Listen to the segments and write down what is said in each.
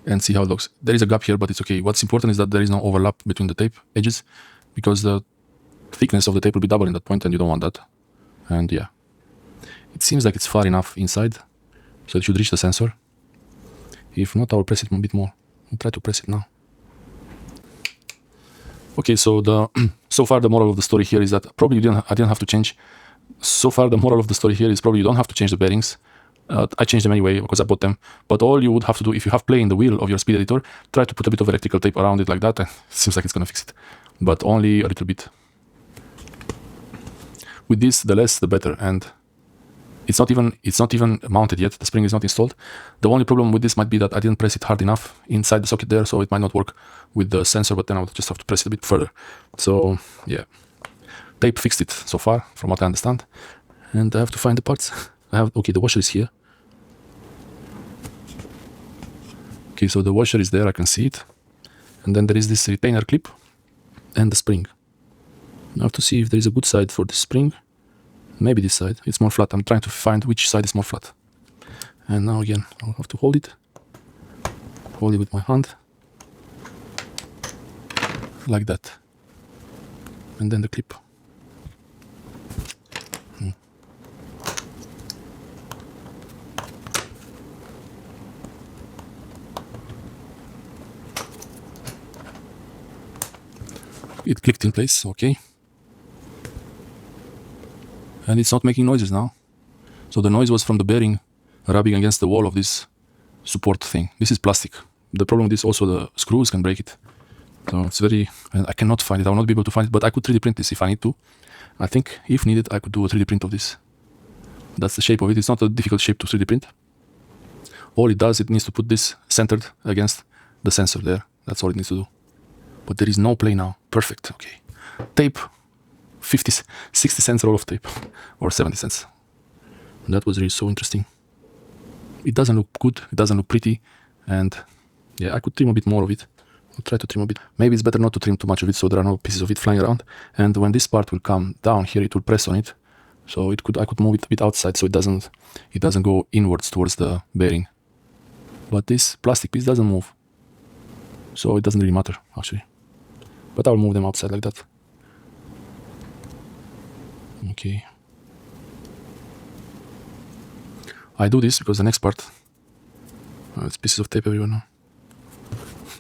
and see how it looks. There is a gap here, but it's okay. What's important is that there is no overlap between the tape edges, because the thickness of the tape will be double in that point, and you don't want that. And yeah, it seems like it's far enough inside, so it should reach the sensor. If not, I'll press it a bit more. I'll try to press it now. Okay, so so far the moral of the story here is that probably I didn't have to change. So far the moral of the story here is probably you don't have to change the bearings. I changed them anyway because I bought them. But all you would have to do, if you have play in the wheel of your speed editor, try to put a bit of electrical tape around it like that, and it seems like it's gonna fix it. But only a little bit. With this, the less the better, and it's not even mounted yet. The spring is not installed. The only problem with this might be that I didn't press it hard enough inside the socket there, so it might not work with the sensor, but then I would just have to press it a bit further. So yeah, tape fixed it so far, from what I understand, and I have to find the parts. Okay, the washer is here. Okay, so the washer is there, I can see it. And then there is this retainer clip and the spring. I have to see if there is a good side for the spring. Maybe this side, it's more flat. I'm trying to find which side is more flat. And now again, I'll have to hold it with my hand. Like that. And then the clip. It clicked in place, okay. And it's not making noises now. So the noise was from the bearing rubbing against the wall of this support thing. This is plastic. The problem with this also, the screws can break it. So it's very, I cannot find it. I will not be able to find it, but I could 3D print this if I need to. I think if needed, I could do a 3D print of this. That's the shape of it. It's not a difficult shape to 3D print. All it does, it needs to put this centered against the sensor there. That's all it needs to do. But there is no play now. Perfect, okay. Tape, 60 cents roll of tape, or 70 cents. And that was really so interesting. It doesn't look good, it doesn't look pretty, and yeah, I could trim a bit more of it. I'll try to trim a bit. Maybe it's better not to trim too much of it so there are no pieces of it flying around. And when this part will come down here, it will press on it. So I could move it a bit outside so it doesn't go inwards towards the bearing. But this plastic piece doesn't move. So it doesn't really matter, actually. But I'll move them outside like that. Okay. I do this because the next part, it's pieces of tape everywhere now.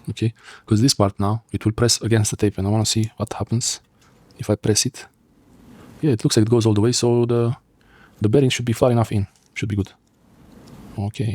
Okay, because this part now, it will press against the tape, and I want to see what happens if I press it. Yeah, it looks like it goes all the way, so the bearing should be far enough in. Should be good. Okay.